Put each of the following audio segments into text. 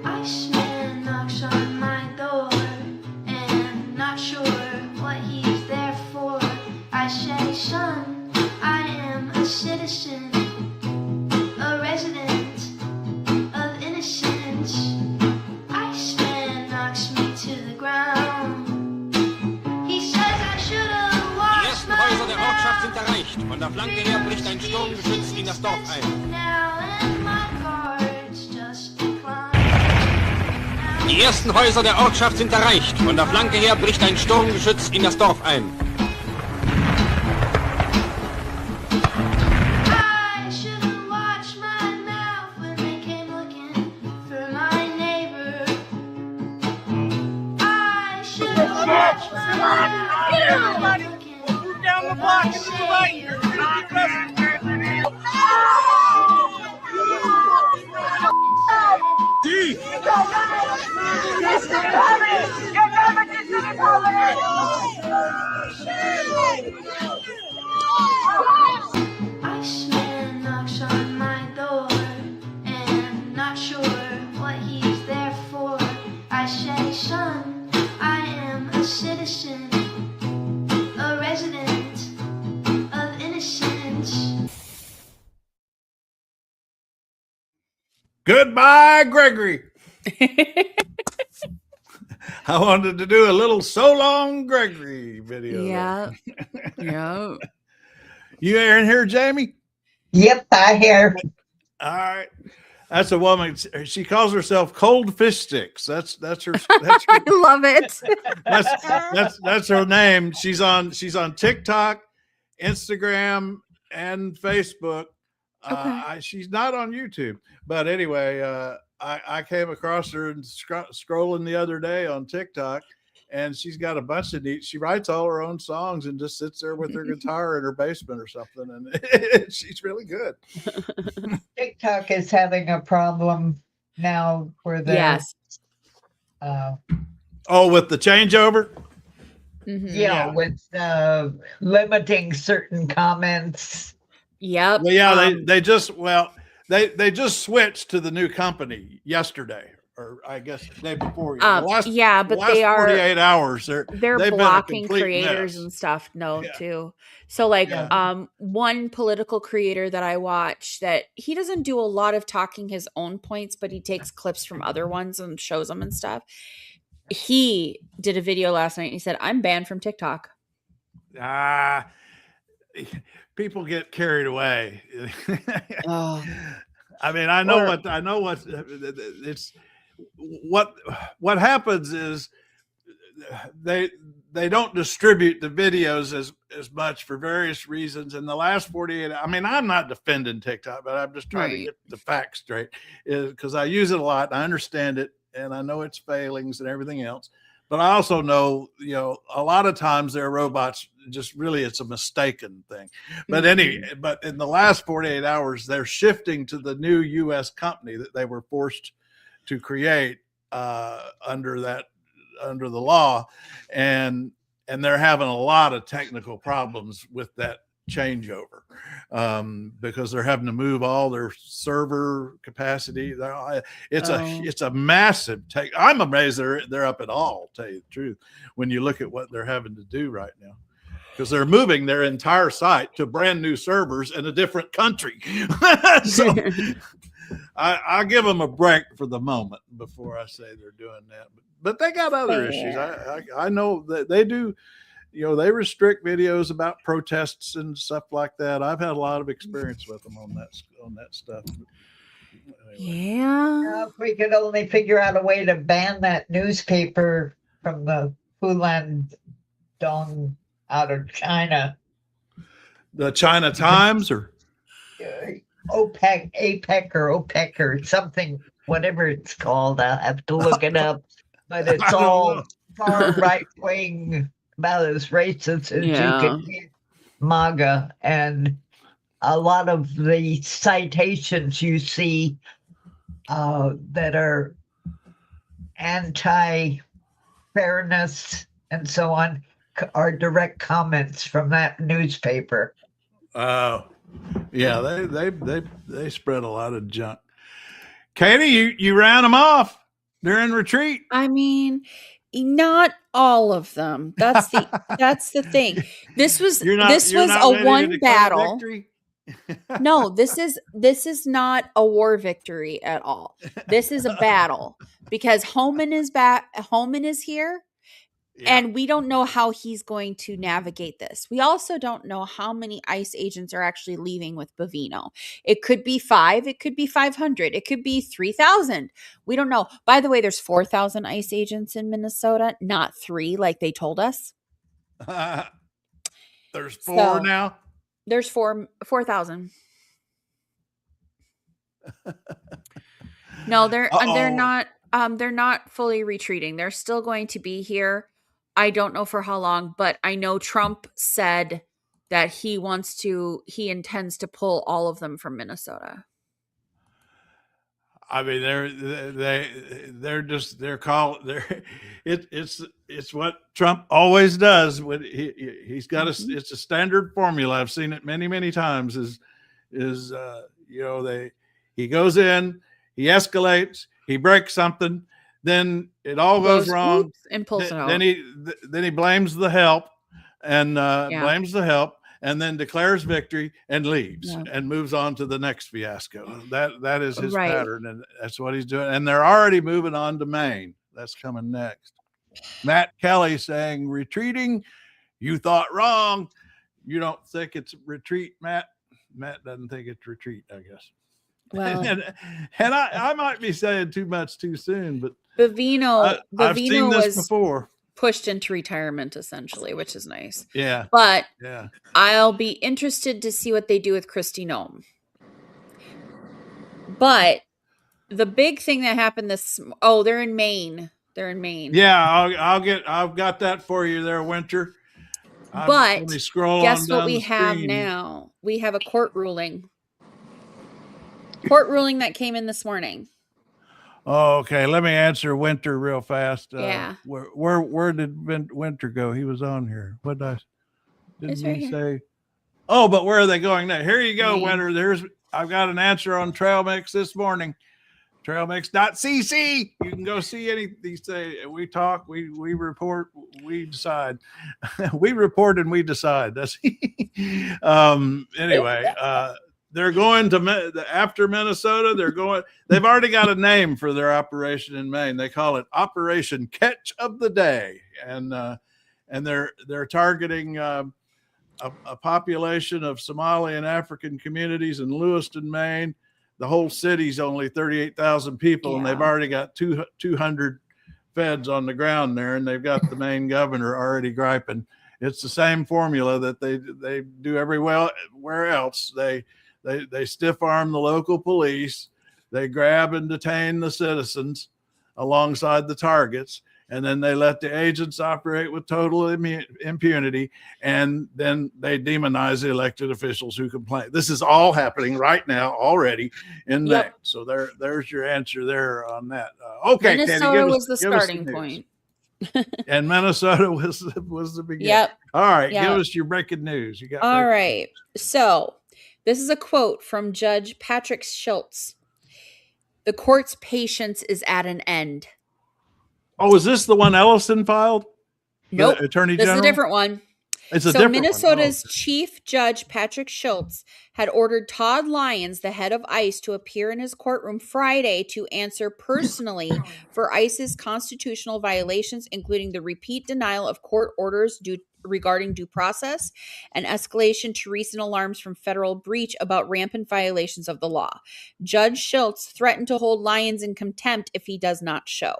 Iceman knocks on my door, and not sure what he's there for. I say, son, I am a citizen, a resident of innocence. Iceman knocks me to the ground. He says I should have washed my Häuser der Ortschaft sind erreicht. Von der Flanke her bricht ein Sturmgeschütz in das Dorf ein. now and my cards just decline. Die ersten Häuser der Ortschaft sind erreicht. Von der Flanke her bricht ein Sturmgeschütz in das Dorf ein. I should have watched my mouth when they came looking for my neighbor. I should have watched my mouth when they came looking Down the for block my and to the right. savior. D. Iceman knocks on my door, and not sure what he's there for. I say, son, I am a citizen, a resident of innocence. Goodbye, Gregory. I wanted to do a little So Long Gregory video. Yeah. Yeah. You in here, Jamie? Yep, I hear. All right. That's a woman. She calls herself Cold Fish Sticks. That's her. I love it. That's her name. She's on TikTok, Instagram, and Facebook. Okay. She's not on YouTube, but anyway, I came across her and scrolling the other day on TikTok, and she's got a bunch of neat. She writes all her own songs and just sits there with her guitar in her basement or something, and she's really good. TikTok is having a problem now where the Yes. Oh, with the changeover. Mhm. yeah, with limiting certain comments. Yep. Well, yeah, they just switched to the new company yesterday, or I guess the day before. Yeah, but the last they are 48 hours. they're they've been a blocking complete creators mess. and stuff Yeah. too. So like Yeah. one political creator that I watch, that he doesn't do a lot of talking his own points, but he takes clips from other ones and shows them and stuff. He did a video last night and he said, I'm banned from TikTok. People get carried away. Oh. I mean, I know what it's what happens is they don't distribute the videos as much for various reasons. In the last 48, I mean, I'm not defending TikTok, but I'm just trying to get the facts straight, is because I use it a lot and I understand it and I know its failings and everything else. But I also know, a lot of times they're robots. Just really, it's a mistaken thing. But but in the last 48 hours, they're shifting to the new U.S. company that they were forced to create under the law, and they're having a lot of technical problems with that changeover because they're having to move all their server capacity. It's a massive take. I'm amazed they're up at all, to tell you the truth, when you look at what they're having to do right now, because they're moving their entire site to brand new servers in a different country. So I give them a break for the moment before I say they're doing that, but they got other issues. I know that they do. They restrict videos about protests and stuff like that. I've had a lot of experience with them on that stuff. Anyway. Yeah. If we could only figure out a way to ban that newspaper from the Fulan Dong out of China. The China Times or APEC or something, whatever it's called. I'll have to look it up. But it's all far right wing, about as racist as you can get. MAGA, and a lot of the citations you see that are anti-fairness and so on are direct comments from that newspaper. Oh, Yeah, they spread a lot of junk. Katie, you ran them off. They're in retreat. I mean, not all of them. That's the thing. This was you're this not was ready a to one declare battle. victory? No, this is not a war victory at all. This is a battle because Homan is back. Homan is here. Yeah. And we don't know how he's going to navigate this. We also don't know how many ICE agents are actually leaving with Bovino. It could be 5. It could be 500. It could be 3,000. We don't know. By the way, there's 4,000 ICE agents in Minnesota, not 3 like they told us. There's 4 now. There's 4,000. No, they're not. They're not fully retreating. They're still going to be here. I don't know for how long, but I know Trump said that he intends to pull all of them from Minnesota. I mean, it's what Trump always does when he's got it's a standard formula. I've seen it many times. He goes in, he escalates, he breaks something. Then it all goes wrong, and pulls it out. Then he blames the help and blames the help, and then declares victory and leaves and moves on to the next fiasco. That is his pattern, and that's what he's doing. And they're already moving on to Maine. That's coming next. Matt Kelly saying, "Retreating, you thought wrong. You don't think it's retreat, Matt." Matt doesn't think it's retreat, I guess. Well, and I might be saying too much too soon, but Bovino seen this before. Pushed into retirement essentially, which is nice. Yeah. But I'll be interested to see what they do with Kristi Noem. But the big thing that happened they're in Maine. They're in Maine. Yeah, I've got that for you there, Winter. But guess what we have now? We have a court ruling. Court ruling that came in this morning. Oh, okay. Let me answer Winter real fast. Where did Winter go? He was on here. What didn't he say? Here. Oh, but where are they going now? Here you go, Winter. I've got an answer on Trail Mix this morning. Trailmix.cc. You can go see anything. Say we talk, we report, we decide. We report and we decide. That's anyway. They're going to after Minnesota. They've already got a name for their operation in Maine. They call it Operation Catch of the Day, and they're targeting a population of Somali and African communities in Lewiston, Maine. The whole city's only 38,000 people, and they've already got 200 feds on the ground there, and they've got the Maine governor already griping. It's the same formula that they do everywhere else. They stiff arm the local police. They grab and detain the citizens alongside the targets, and then they let the agents operate with total impunity, and then they demonize the elected officials who complain. This is all happening right now already in Maine. So there's your answer there on that. Okay, Minnesota was the starting point. And Minnesota was the beginning. Yep. All right, give us your breaking news. You got all right. So this is a quote from Judge Patrick Schultz. The court's patience is at an end. Oh, is this the one Ellison filed? Nope. Attorney General? This is a different one. It's a different Minnesota's Chief Judge Patrick Schultz had ordered Todd Lyons, the head of ICE, to appear in his courtroom Friday to answer personally for ICE's constitutional violations, including the repeat denial of court orders regarding due process and escalation to recent alarms from federal breach about rampant violations of the law. Judge Schultz threatened to hold Lyons in contempt if he does not show.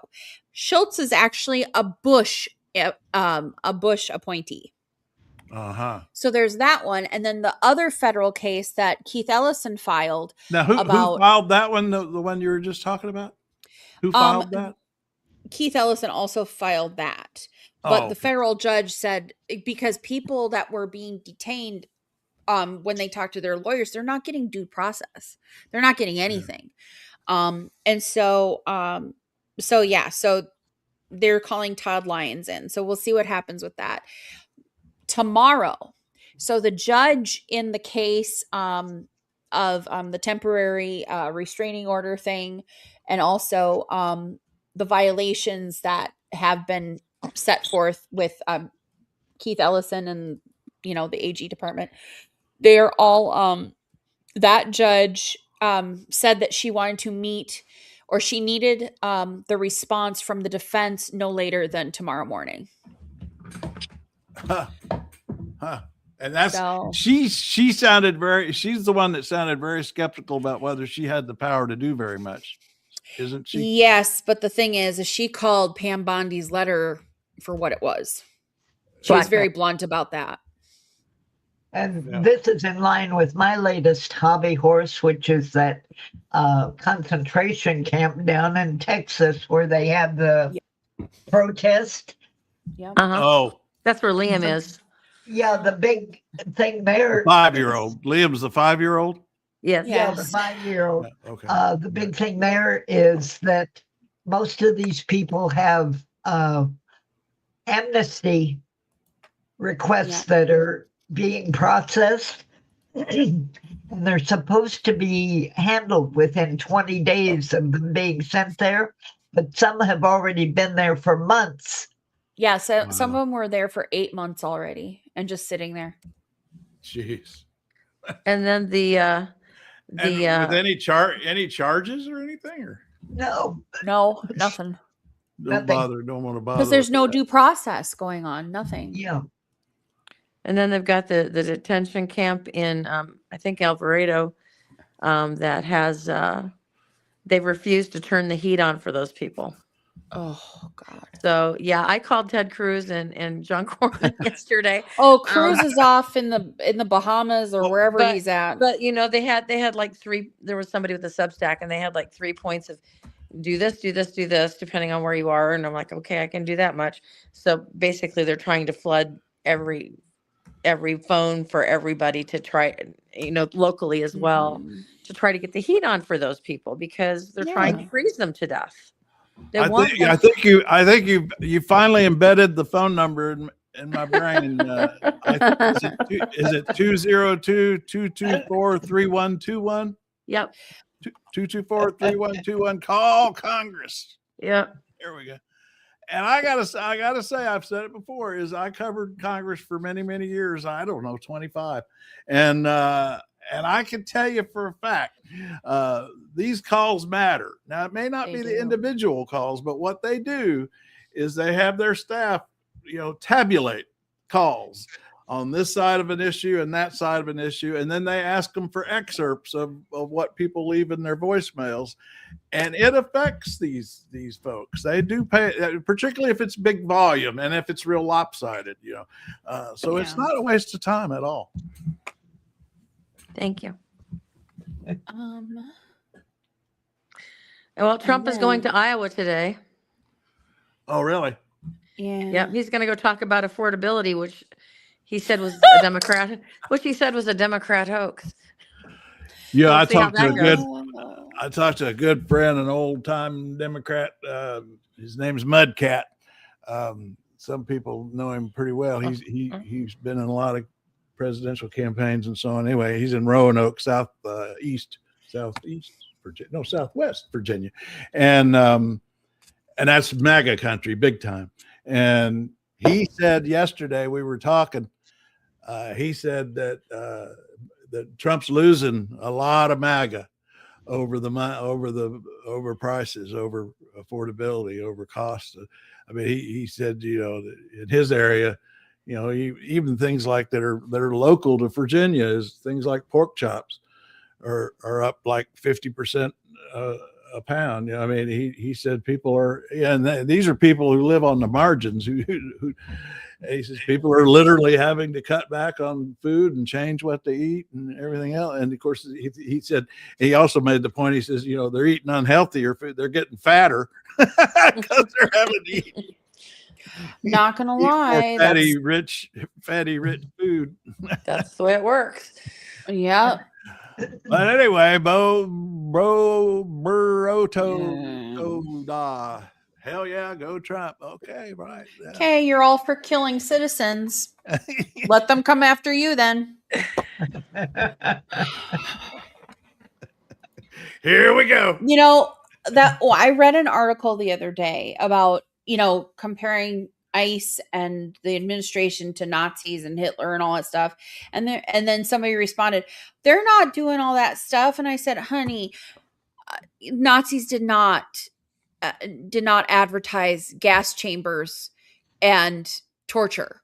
Schultz is actually a Bush appointee. So there's that one, and then the other federal case that Keith Ellison filed. Now, who filed that one? The one you were just talking about? Who filed that? Keith Ellison also filed that, but the federal judge said because people that were being detained, when they talk to their lawyers, they're not getting due process. They're not getting anything, and so they're calling Todd Lyons in. So we'll see what happens with that. Tomorrow, So the judge in the case of the temporary restraining order thing, and also the violations that have been set forth with Keith Ellison and the AG department, they're all that judge said that she wanted to meet, or she needed the response from the defense no later than tomorrow morning. Huh. And that's So- she's the one that sounded very skeptical about whether she had the power to do very much, isn't she? Yes, but the thing is she called Pam Bondi's letter for what it was. She was very blunt about that. And this is in line with my latest hobby horse, which is that concentration camp down in Texas where they had the protest. Yeah. Oh, That's where Liam is. Yeah, the big thing there. 5-year-old. Liam's the 5-year-old. Yes. Yeah, the Yes. 5-year-old. Okay. The big thing there is that most of these people have amnesty requests that are being processed, and they're supposed to be handled within 20 days of them being sent there, but some have already been there for months. Yeah, so some of Wow. them were there for 8 months already and just sitting there. Jeez. And then And with any charges or anything, or No, No, nothing. don't want to bother Because there's with no that. due process going on. Nothing. yeah, and then they've got the detention camp in I think Alvarado that has they refused to turn the heat on for those people. Oh God. So yeah, I called Ted Cruz and John Cornyn yesterday. Oh, Cruz is off in the Bahamas or wherever but- he's at. But they had like 3. There was somebody with a Substack, and they had like 3 points of do this, depending on where you are. And I'm like, okay, I can do that much. So basically, they're trying to flood every phone for everybody to try, locally as well, Mhm. to try to get the heat on for those people because they're trying to Yeah. freeze them to death. They I want think them- I think you finally embedded the phone number in my brain. Is it 202-224-3121? Yep. 224-3121. Call Congress. Yep. There we go. And I gotta say, I've said it before, is I covered Congress for many, many years. I don't know, 25. And I can tell you for a fact, these calls matter. Now, it may not They be do. the individual calls, but what they do is they have their staff, tabulate calls on this side of an issue and that side of an issue. And then they ask them for excerpts of what people leave in their voicemails. And it affects these folks. They do pay, particularly if it's big volume and if it's real lopsided, so it's Yeah. not a waste of time at all. Thank you. Um, Well, Trump is going then- to Iowa today. Oh, really? yeah. Yep, he's going to go talk about affordability, which he said was a Democrat hoax. Yeah, We'll I see how talked to that a goes. good I talked to a good friend, an old time Democrat. His name's Mudcat. Some people know him pretty well. He's been in a lot of presidential campaigns and so on. Anyway, he's in Roanoke, southwest Virginia, and that's MAGA country, big time. And he said yesterday, we were talking. He said that that Trump's losing a lot of MAGA over prices, over affordability, over cost. I mean, he said, in his area, even things like that are local to Virginia, is things like pork chops are up like 50% a pound. I mean, he said people are, and these are people who live on the margins. Who he says people are literally having to cut back on food and change what they eat and everything else. And of course, he said, he also made the point. He says, they're eating unhealthier food. They're getting fatter because they're having to eat. Not gonna Eat more lie. fatty, rich food. That's the way it works. Yeah. But anyway, Broto hell yeah, go Trump. Okay, right. Yeah. Okay, you're all for killing citizens. Let them come after you then. Here we go. You know, I read an article the other day about, comparing ICE and the administration to Nazis and Hitler and all that stuff. And then somebody responded, they're not doing all that stuff. And I said, honey, Nazis did not advertise gas chambers and torture.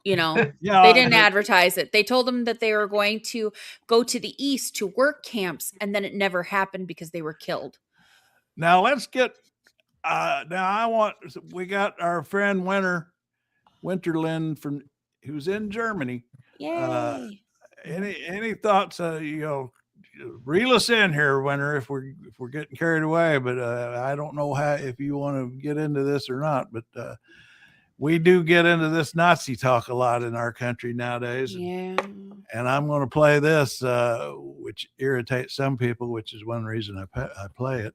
Yeah, they didn't advertise it. They told them that they were going to go to the east to work camps, and then it never happened because they were killed. Now let's get. We got our friend Winterland who's in Germany. Yay! Any thoughts? Reel us in here, Winter, if we're getting carried away. But I don't know if you want to get into this or not. But we do get into this Nazi talk a lot in our country nowadays. Yeah. And I'm going to play this, which irritates some people, which is one reason I play it.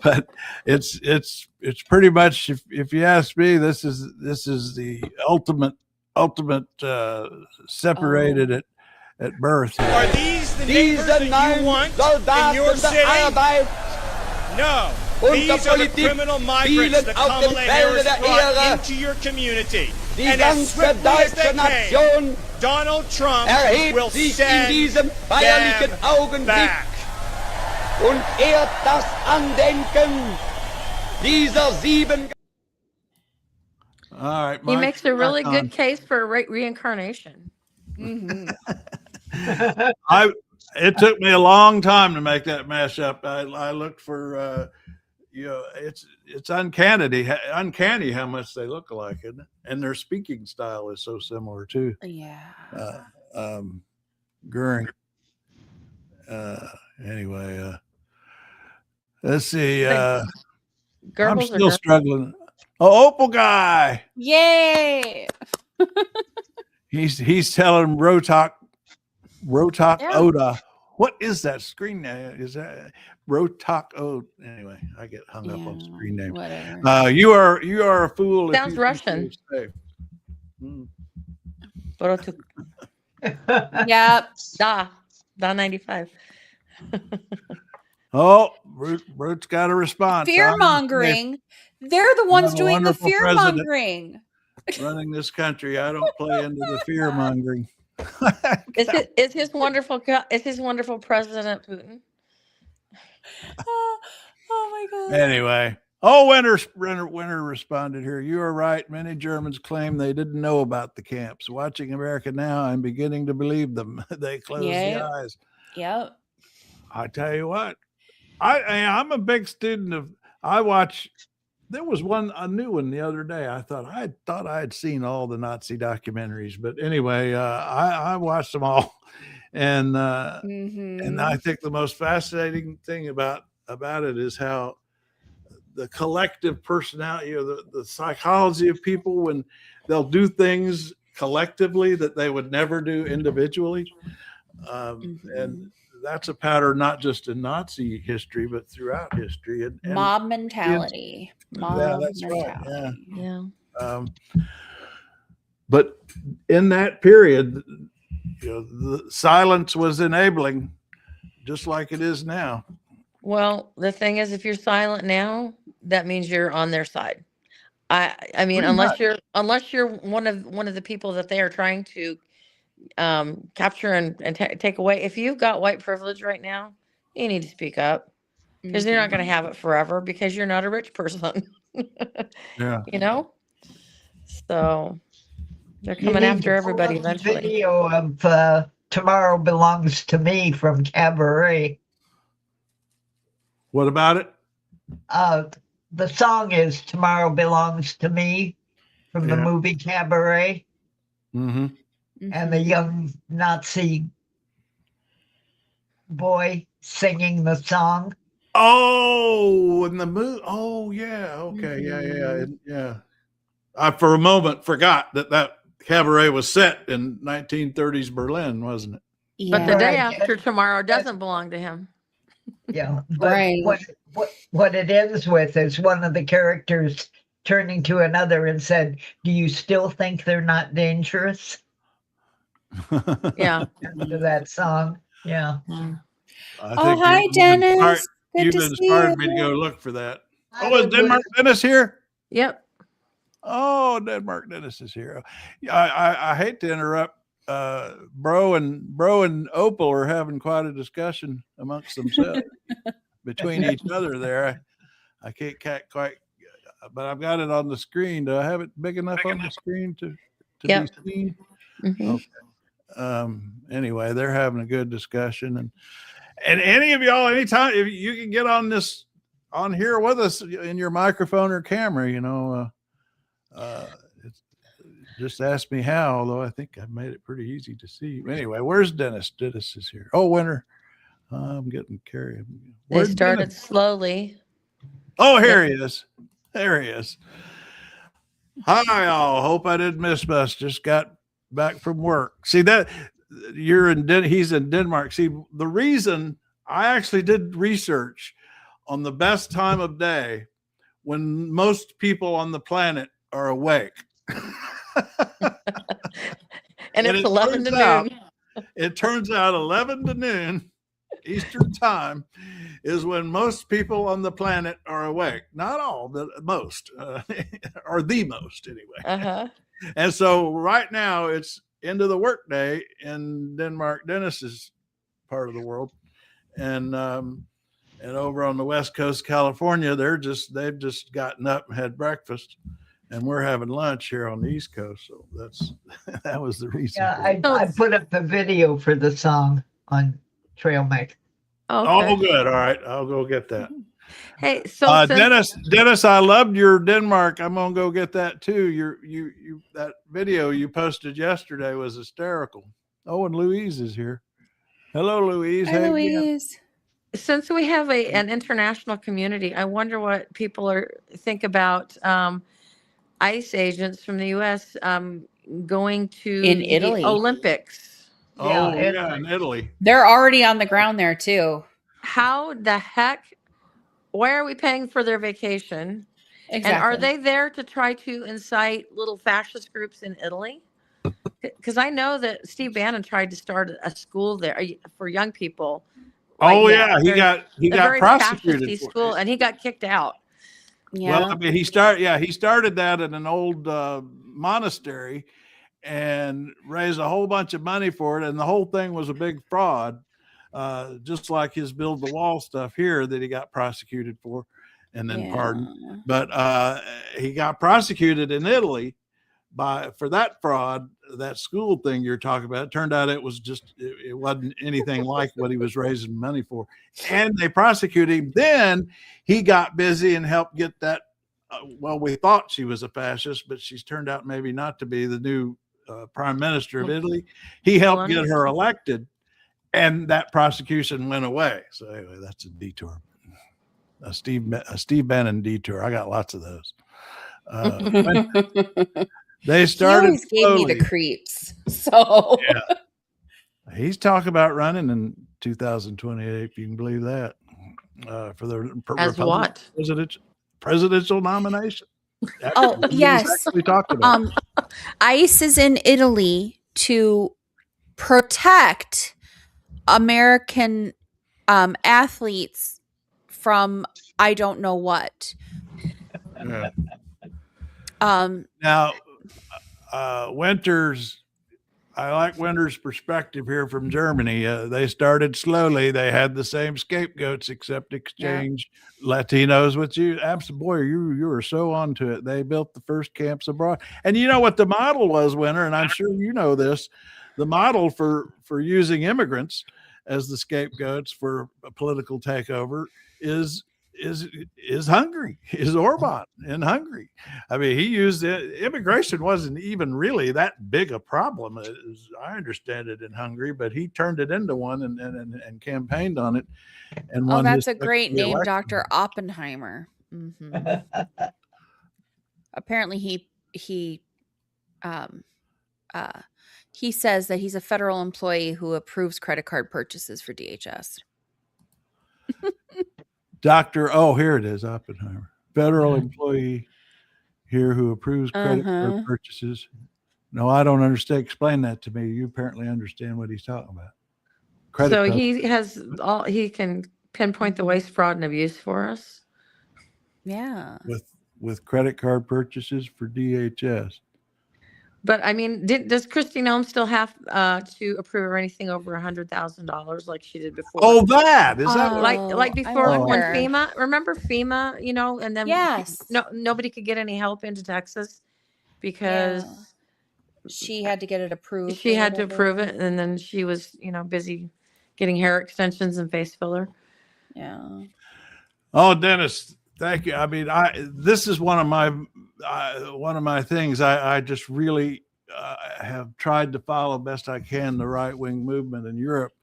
But it's pretty much, if you ask me, this is the ultimate separated at birth. Are these the neighbors that you want in your city? No. These are the criminal migrants that Kamala Harris brought into your community. And as swiftly as they came, Donald Trump will send them back. Und das Andenken dieser 7. All right, Mike, he makes a really good case for reincarnation. Mm-hmm. It took me a long time to make that mashup. I looked for, it's uncanny how much they look alike, isn't it? And their speaking style is so similar too. Yeah. Goering. Anyway, let's see. I'm still struggling. Oh, Opal guy! Yay! He's telling Rotok Oda. What is that screen name? Is that Rotok Oda? Anyway, I get hung up on screen names. Whatever. You are a fool. Sounds Russian. Yep. Da 95. Oh, Root's got a response. Fear mongering. They're the ones doing the fear mongering. Running this country. I don't play into the fear mongering. Is his wonderful President Putin? Oh my God. Anyway. Winter responded here. You are right. Many Germans claim they didn't know about the camps. Watching America now, I'm beginning to believe them. They close the eyes. Yep. I tell you what, I'm a big student of. There was a new one the other day. I thought I had seen all the Nazi documentaries, but anyway, I watched them all, and I think the most fascinating thing about it is how the collective personality, the psychology of people when they'll do things collectively that they would never do individually, and that's a pattern not just in Nazi history but throughout history. And mob mentality. That's right. Yeah. But in that period, the silence was enabling, just like it is now. Well, the thing is, if you're silent now, that means you're on their side. I mean, unless you're one of the people that they are trying to capture and take away. If you've got white privilege right now, you need to speak up, because you're not going to have it forever, because you're not a rich person. Yeah. So they're coming after everybody eventually. Video of Tomorrow Belongs to Me from Cabaret. What about it? The song is Tomorrow Belongs to Me from the movie Cabaret. Mm-hmm. And the young Nazi boy singing the song. Oh, in the movie. Oh, yeah. Okay. Yeah. I, for a moment, forgot that Cabaret was set in 1930s Berlin, wasn't it? Yeah. But the day after tomorrow doesn't belong to him. Yeah, but Right. what it ends with is one of the characters turning to another and said, "Do you still think they're not dangerous?" Yeah. After that song, yeah. I Oh, think hi, Dennis. Good you've to see inspired me to you. go look for that. Hi, Oh, is Ludwig. Denmark Dennis here? Yep. Oh, Denmark Dennis is here. Yeah, I hate to interrupt. Bro and Opal are having quite a discussion amongst themselves between each other there. I can't quite, but I've got it on the screen. Do I have it big enough on the screen to Yep. be seen? Mhm. Okay. Anyway, they're having a good discussion, and any of y'all, anytime if you can get on here with us in your microphone or camera, just ask me how, although I think I've made it pretty easy to see. Anyway, where's Dennis? Dennis is here. Oh, Winter. I'm getting carried. They Where's started Dennis? slowly. Oh, here he is. There he is. Hi, all. Hope I didn't miss much. Just got back from work. See that he's in Denmark. See, the reason I actually did research on the best time of day when most people on the planet are awake. And it's 11 to out, noon. It turns out 11 to noon Eastern time is when most people on the planet are awake. Not all, but most, or the most anyway. Uh-huh. And so right now it's end of the workday in Denmark, Dennis's part of the world. And over on the West Coast, California, they've just gotten up and had breakfast. And we're having lunch here on the East Coast, so that was the reason. Yeah, I put up the video for the song on Trail Mix. Okay. Oh, good. All right, I'll go get that. Hey, so Dennis, I loved your Denmark. I'm gonna go get that too. You that video you posted yesterday was hysterical. Oh, and Louise is here. Hello, Louise. Hi, Hey, Louise. since we have an international community, I wonder what people think about ICE agents from the U.S. Going to In the Italy. Olympics. Oh, yeah, in Italy. They're already on the ground there too. How the heck? Why are we paying for their vacation? Exactly. And are they there to try to incite little fascist groups in Italy? Because I know that Steve Bannon tried to start a school there for young people. Oh yeah, he got prosecuted for school, and he got kicked out. Yeah. Well, I mean, he started that at an old monastery and raised a whole bunch of money for it, and the whole thing was a big fraud, just like his build the wall stuff here that he got prosecuted for and then pardoned. But he got prosecuted in Italy for that fraud, that school thing you're talking about. It turned out it wasn't anything like what he was raising money for, and they prosecuted him. Then he got busy and helped get that. Well, we thought she was a fascist, but she's turned out maybe not to be, the new prime minister of Italy. He helped get her elected, and that prosecution went away. So anyway, that's a detour, a Steve Bannon detour. I got lots of those. They started. He always gave me the creeps. So yeah. He's talking about running in 2028. If you can believe that, for the presidential nomination. Oh, yes. We talked about. ICE is in Italy to protect American athletes from I don't know what. Yeah. Now, I like Winter's perspective here from Germany. They started slowly. They had the same scapegoats, except exchange Latinos with you. Absolutely, boy, you were so onto it. They built the first camps abroad, and you know what the model was, Winter, and I'm sure you know this. The model for using immigrants as the scapegoats for a political takeover is Hungary, is Orban in Hungary. I mean, he used immigration wasn't even really that big a problem, as I understand it, in Hungary, but he turned it into one and campaigned on it. And that's a great name, election. Dr. Oppenheimer. Mm-hmm. Apparently, he says that he's a federal employee who approves credit card purchases for DHS. Dr. Oh, here it is, Oppenheimer. Federal employee here who approves credit card purchases. No, I don't understand. Explain that to me. You apparently understand what he's talking about. So he can pinpoint the waste, fraud, and abuse for us. Yeah. With credit card purchases for DHS. But I mean, does Christy Nome still have to approve anything over $100,000 like she did before? Oh, that is that like before when FEMA? Remember FEMA? You know, and then nobody could get any help into Texas because she had to get it approved. She had to approve it, and then she was busy getting hair extensions and face filler. Yeah. Oh, Dennis, thank you. I mean, this is one of my things. I just really have tried to follow best I can the right-wing movement in Europe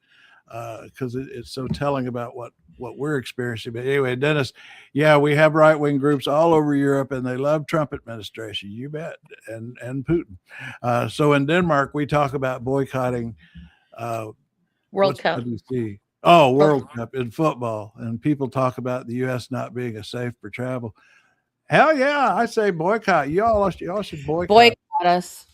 because it's so telling about what we're experiencing. But anyway, Dennis, yeah, we have right-wing groups all over Europe, and they love Trump administration. You bet, and Putin. So in Denmark, we talk about boycotting World Cup. World Cup in football, and people talk about the U.S. not being safe for travel. Hell yeah, I say boycott. Y'all should boycott us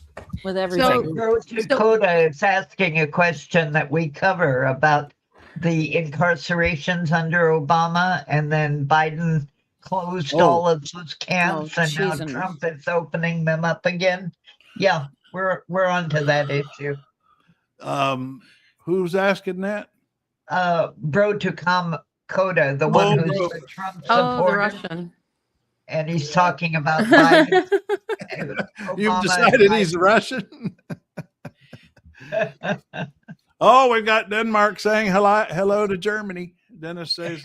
with everything. So North Dakota is asking a question that we cover about the incarcerations under Obama, and then Biden closed all of those camps, and now Trump is opening them up again. Yeah, we're onto that issue. Who's asking that? Bro to Koda, the one who's a Trump supporter. Oh, the Russian. And he's talking about Biden. You've decided he's Russian? Oh, we've got Denmark saying hello to Germany. Dennis says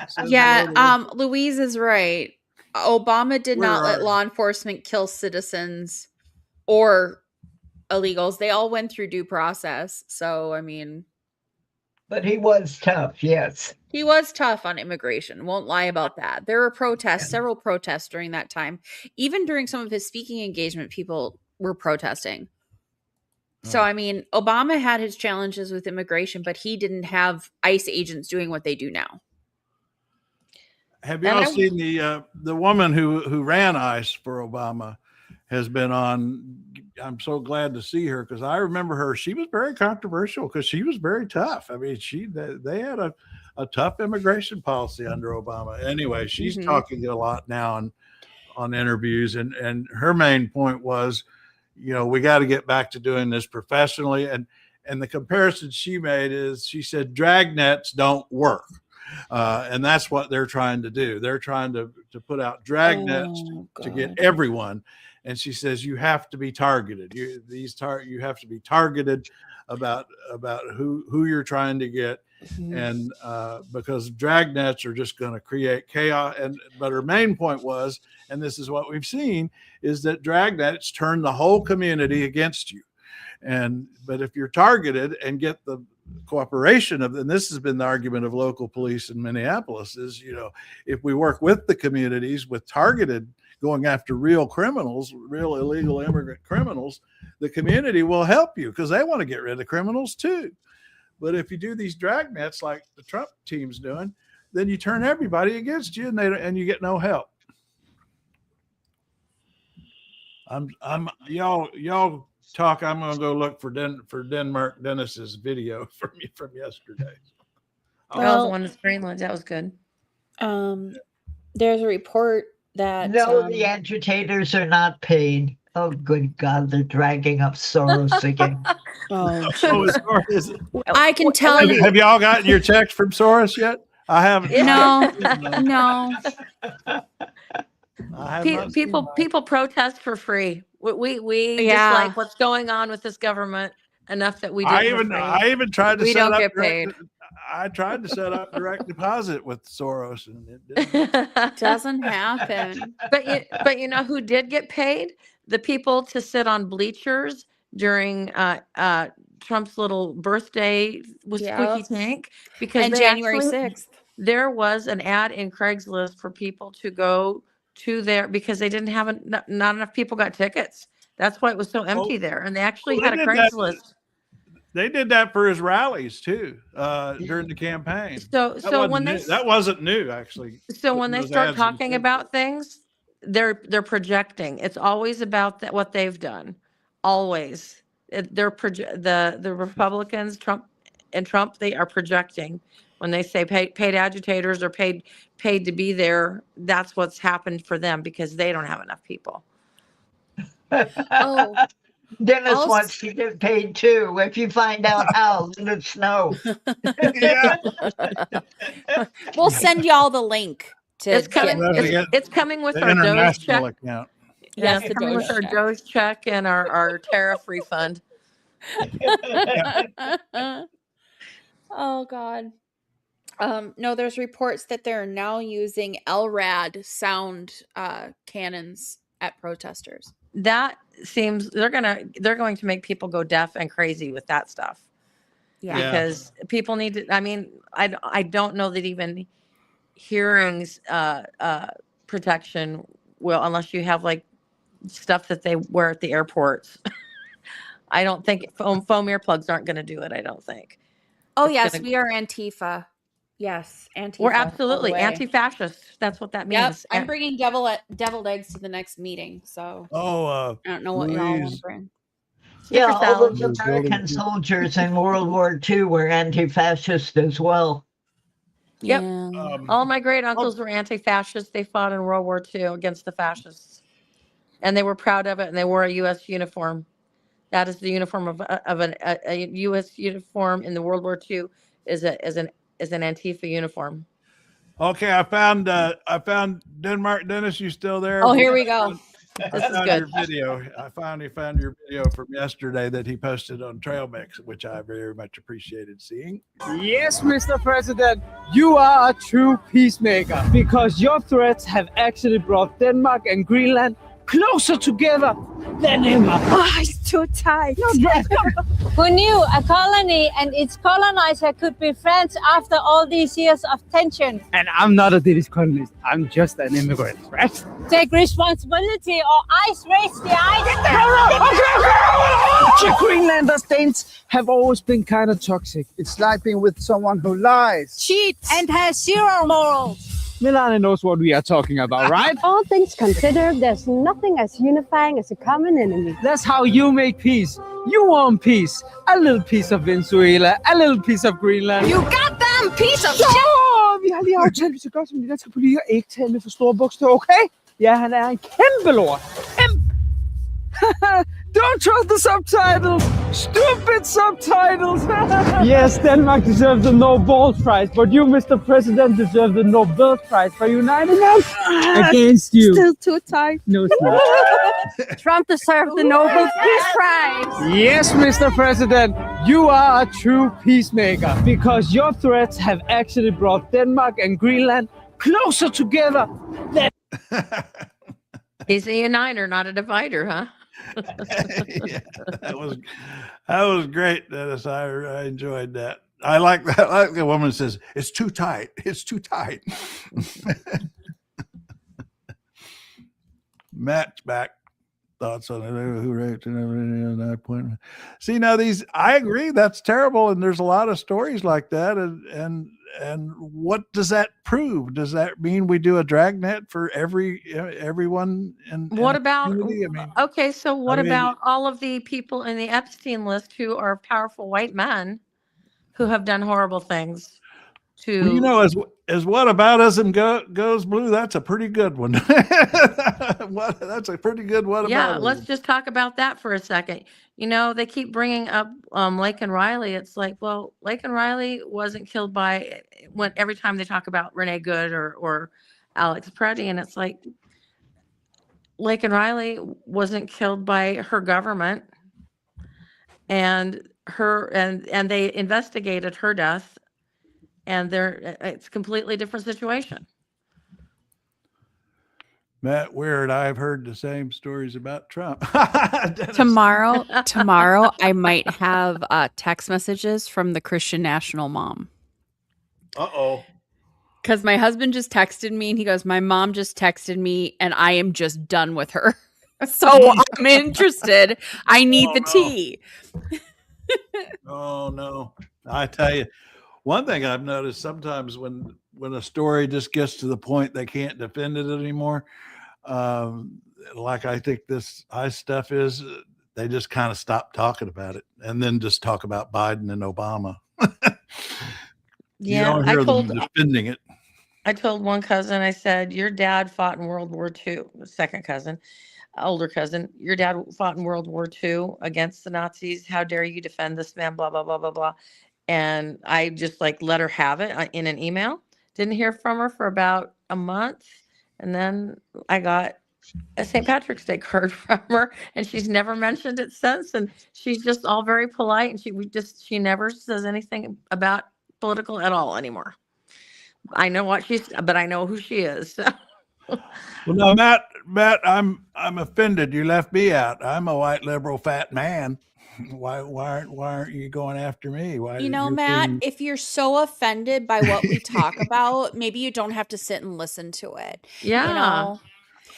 Louise is right. Obama did not let law enforcement kill citizens or illegals. They all went through due process. So, I mean... But he was tough, yes. He was tough on immigration. Won't lie about that. There were protests, several protests during that time. Even during some of his speaking engagement, people were protesting. So, I mean, Obama had his challenges with immigration, but he didn't have ICE agents doing what they do now. Have y'all seen the woman who ran ICE for Obama has been on? I'm so glad to see her because I remember her. She was very controversial because she was very tough. I mean, they had a tough immigration policy under Obama. Anyway, she's talking a lot now on interviews, and her main point was, we got to get back to doing this professionally. And the comparison she made is, she said, dragnets don't work. And that's what they're trying to do. They're trying to put out dragnets to get everyone. And she says, you have to be targeted. You have to be targeted about who you're trying to get. And because dragnets are just going to create chaos. But her main point was, and this is what we've seen, is that dragnets turn the whole community against you. But if you're targeted and get the cooperation of, and this has been the argument of local police in Minneapolis, is, if we work with the communities with targeted going after real criminals, real illegal immigrant criminals, the community will help you because they want to get rid of criminals too. But if you do these dragnets like the Trump team's doing, then you turn everybody against you, and you get no help. Y'all talk. I'm going to go look for Denmark Dennis's video from yesterday. That was the one with Greenland. That was good. There's a report that the agitators are not paid. Oh, good God, they're dragging up Soros again. I can tell you. Have y'all gotten your checks from Soros yet? I haven't. No. People protest for free. We just like what's going on with this government enough that we do. I even tried to we set don't up get paid. I tried to set up direct deposit with Soros, and it didn't. Doesn't happen. But you know who did get paid? The people to sit on bleachers during Trump's little birthday with Squeaky Tank, because January 6th there was an ad in Craigslist for people to go to there because they didn't have not enough people got tickets. That's why it was so empty there, and they actually had a Craigslist. They did that for his rallies too during the campaign. So when that wasn't new actually. So when they start talking about things, they're projecting. It's always about what they've done. Always, the Republicans, Trump, they are projecting when they say paid agitators or paid to be there. That's what's happened for them because they don't have enough people. Oh. Dennis wants to get paid too. If you find out how, let us know. Yeah. We'll send y'all the link. It's coming. It's coming with our Doge check. Account. Yes, it's coming with our Doge check and our tariff refund. Oh God. No, there's reports that they're now using LRAD sound cannons at protesters. That seems they're going to make people go deaf and crazy with that stuff. Yeah. Because people need to. I mean, I don't know that even hearings protection will, unless you have like stuff that they wear at the airports. I don't think foam earplugs aren't going to do it. I don't think. Oh yes, we are Antifa. Yes, Antifa. We're absolutely anti-fascist. That's what that means. Yep. I'm bringing deviled eggs to the next meeting. So I don't know what y'all want to bring. Yeah, all those American soldiers in World War II were anti-fascist as well. Yep. All my great uncles were anti-fascists. They fought in World War II against the fascists, and they were proud of it. And they wore a U.S. uniform. That is the uniform of a U.S. uniform in the World War II is an Antifa uniform. Okay, I found Denmark. Dennis, you still there? Oh, here we go. This is good. Your video. I finally found your video from yesterday that he posted on Trail Mix, which I very much appreciated seeing. Yes, Mr. President, you are a true peacemaker because your threats have actually brought Denmark and Greenland closer together than ever. Oh, it's too tight. Who knew a colony and its colonizer could be friends after all these years of tension? And I'm not a Danish colonist. I'm just an immigrant, right? Take responsibility or ice raise the ice. The Greenlanders Danes have always been kind of toxic. It's like being with someone who lies, cheats, and has zero morals. Milana knows what we are talking about, right? All things considered, there's nothing as unifying as a common enemy. That's how you make peace. You want peace. A little piece of Venezuela, a little piece of Greenland. You goddamn piece of shit! Vi har lige aftalt, vi så godt som de danske politikere ikke tale med for store bogstaver, okay? Ja, han er en kæmpe lort. Don't trust the subtitles! Stupid subtitles! Yes, Denmark deserves the Nobel Prize, but you, Mr. President, deserve the Nobel Prize for uniting us against you. Still too tight. No, it's not. Trump deserved the Nobel Peace Prize. Yes, Mr. President, you are a true peacemaker because your threats have actually brought Denmark and Greenland closer together than... He's a uniter, not a divider, huh? Yeah, that was great, Dennis. I enjoyed that. I like that. I like the woman says, "It's too tight. It's too tight." Matt's back. Thoughts on it? Who raped and that point? See, now I agree. That's terrible, and there's a lot of stories like that. And what does that prove? Does that mean we do a dragnet for everyone? What about? Okay, so what about all of the people in the Epstein list who are powerful white men who have done horrible things? As whataboutism goes blue, that's a pretty good one. That's a pretty good one. Yeah, let's just talk about that for a second. They keep bringing up Laken Riley. It's like, well, Laken Riley wasn't killed by every time they talk about Renee Good or Alex Preddy, and it's like Laken Riley wasn't killed by her government, and they investigated her death. And it's a completely different situation. Matt Weird, I've heard the same stories about Trump. Tomorrow, I might have text messages from the Christian National mom. Uh-oh. Because my husband just texted me and he goes, my mom just texted me and I am just done with her. So I'm interested. I need the tea. Oh no. I tell you, one thing I've noticed sometimes when a story just gets to the point they can't defend it anymore, like I think this ICE stuff is, they just kind of stop talking about it and then just talk about Biden and Obama. You don't hear them defending it. I told one cousin, I said, your dad fought in World War II, second cousin, older cousin, your dad fought in World War II against the Nazis. How dare you defend this man, blah, blah, blah, blah, blah. And I just like let her have it in an email. Didn't hear from her for about a month. And then I got a St. Patrick's Day card from her, and she's never mentioned it since. And she's just all very polite, and she never says anything about political at all anymore. I know but I know who she is. So. Well, no, Matt, I'm offended. You left me out. I'm a white liberal fat man. Why aren't you going after me? Why? Matt, if you're so offended by what we talk about, maybe you don't have to sit and listen to it. Yeah.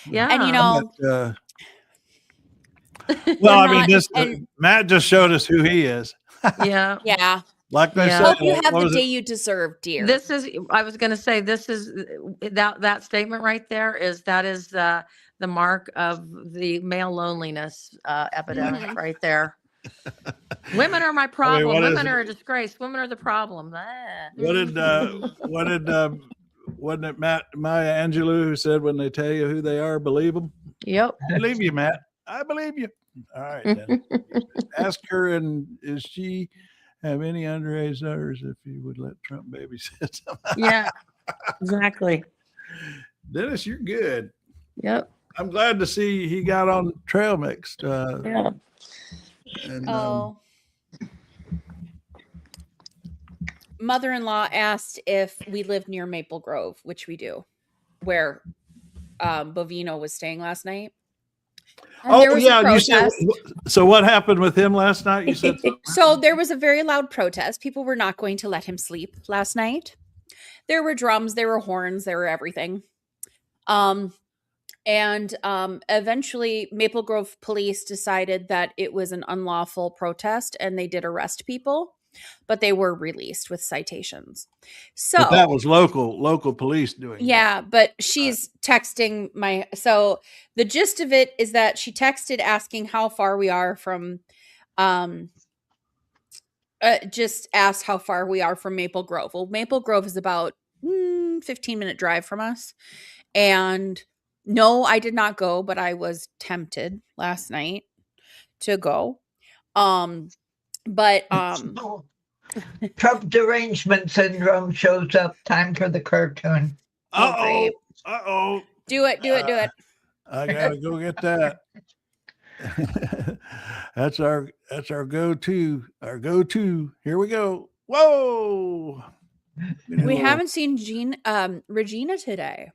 Yeah. And Matt just showed us who he is. Yeah. Yeah. Like they said, hope you have the day you deserve, dear. I was going to say, this is that statement right there is the mark of the male loneliness epidemic right there. Women are my problem. Women are a disgrace. Women are the problem. Wasn't it Maya Angelou who said, when they tell you who they are, believe them? Yep. I believe you, Matt. I believe you. All right. Then. Ask her, and is she have any underage daughters if you would let Trump babysit them? Yeah, exactly. Dennis, you're good. Yep. I'm glad to see he got on trail mixed. Yeah. And, mother-in-law asked if we live near Maple Grove, which we do, where Bovino was staying last night. And you said, so what happened with him last night? You said so there was a very loud protest. People were not going to let him sleep last night. There were drums, there were horns, there were everything. Eventually Maple Grove police decided that it was an unlawful protest, and they did arrest people, but they were released with citations. So but that was local police doing that. But she's texting so the gist of it is that she texted asking how far we are from just asked how far we are from Maple Grove. Well, Maple Grove is about 15-minute drive from us. And no, I did not go, but I was tempted last night to go. Trump derangement syndrome shows up. Time for the cartoon. Uh-oh. Do it. I gotta go get that. That's our go-to. Here we go. Whoa. We haven't seen Regina today.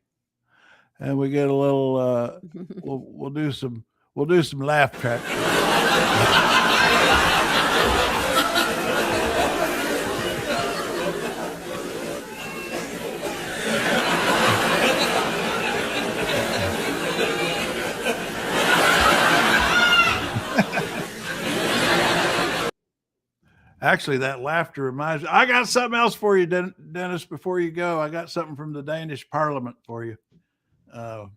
And we get a little we'll do some laugh tracks. Actually, that laughter reminds me. I got something else for you, Dennis, before you go. I got something from the Danish Parliament for you. I'll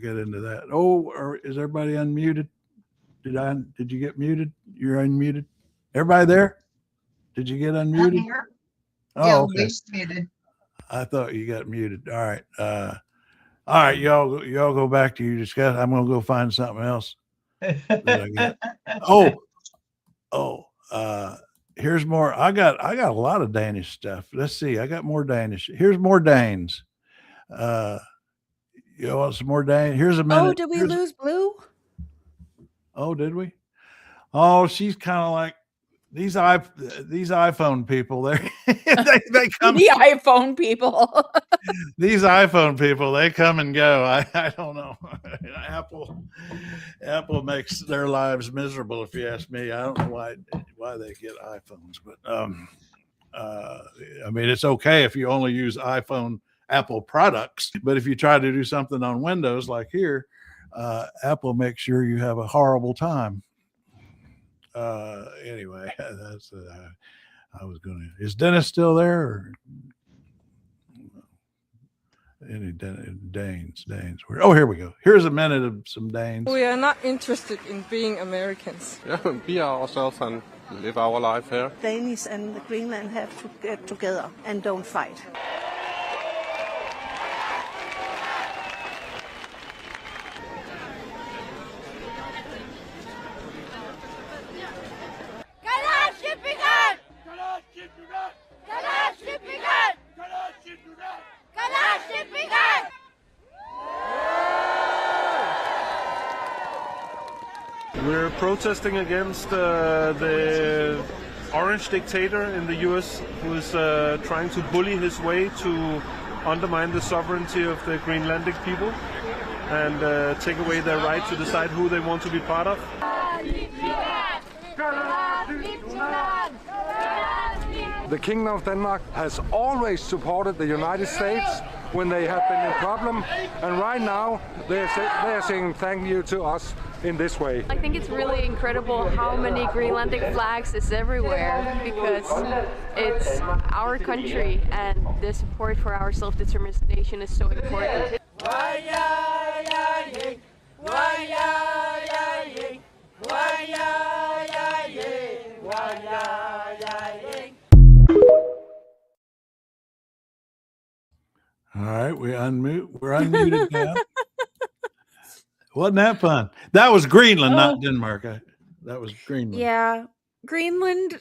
get into that. Is everybody unmuted? Did you get muted? You're unmuted. Everybody there? Did you get unmuted? I'm here. Oh, okay. Muted. I thought you got muted. All right. All right, y'all go back to your discussion. I'm gonna go find something else. Here's more. I got a lot of Danish stuff. Let's see. I got more Danish. Here's more Danes. You want some more Danish? Here's a minute. Oh, did we lose Blue? Oh, did we? Oh, she's kind of like these iPhone people. They come. The iPhone people. These iPhone people, they come and go. I don't know. Apple makes their lives miserable, if you ask me. I don't know why they get iPhones, but I mean, it's okay if you only use Apple products, but if you try to do something on Windows like here, Apple makes sure you have a horrible time. Anyway, that's I was gonna. Is Dennis still there? Or any Danes? Oh, here we go. Here's a minute of some Danes. We are not interested in being Americans. Yeah, be ourselves and live our life here. Danish and Greenland have to get together and don't fight. We're protesting against the orange dictator in the U.S. who is trying to bully his way to undermine the sovereignty of the Greenlandic people and take away their right to decide who they want to be part of. The Kingdom of Denmark has always supported the United States when they have been in problem, and right now they're saying thank you to us in this way. I think it's really incredible how many Greenlandic flags is everywhere, because it's our country and the support for our self-determination is so important. All right, we're unmuted now. Wasn't that fun? That was Greenland, not Denmark. That was Greenland. Yeah. Greenland,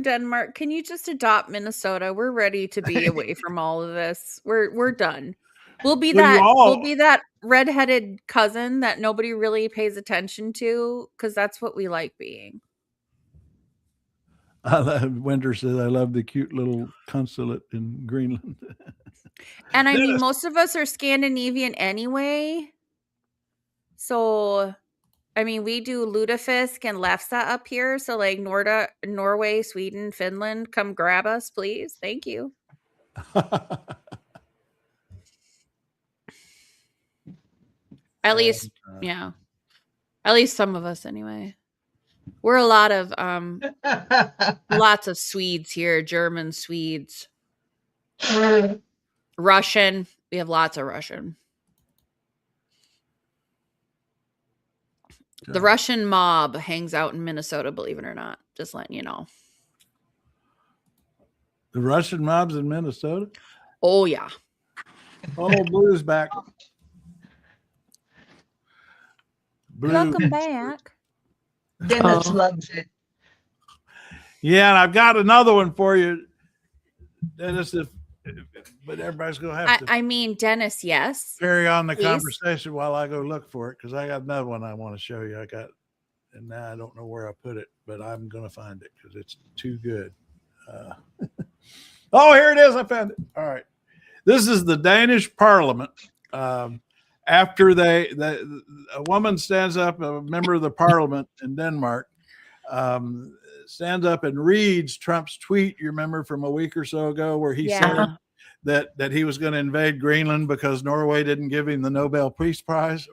Denmark. Can you just adopt Minnesota? We're ready to be away from all of this. We're done. We'll be that redheaded cousin that nobody really pays attention to, because that's what we like being. Winter says, I love the cute little consulate in Greenland. And I mean, most of us are Scandinavian anyway. So, I mean, we do lutefisk and lefse up here. So, like Norway, Sweden, Finland, come grab us, please. Thank you. At least, yeah. At least some of us, anyway. We're a lot of lots of Swedes here, German Swedes, Russian. We have lots of Russian. The Russian mob hangs out in Minnesota, believe it or not. Just letting you know. The Russian mob's in Minnesota? Oh, yeah. Oh, Blue's back. Blue. Welcome back. Dennis loves it. Yeah, and I've got another one for you, Dennis. But everybody's going to have to. I mean, Dennis, yes. Carry on the conversation while I go look for it, because I got another one I want to show you. And now I don't know where I put it, but I'm going to find it because it's too good. Oh, here it is. I found it. All right. This is the Danish Parliament. After a woman stands up, a member of the Parliament in Denmark, stands up and reads Trump's tweet. You remember from a week or so ago where he said that he was going to invade Greenland because Norway didn't give him the Nobel Peace Prize.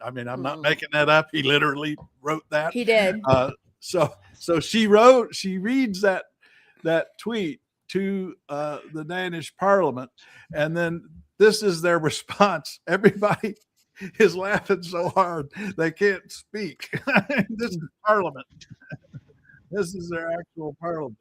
I mean, I'm not making that up. He literally wrote that. He did. So she reads that tweet to the Danish Parliament, and then this is their response. Everybody is laughing so hard they can't speak. This is Parliament. This is their actual Parliament.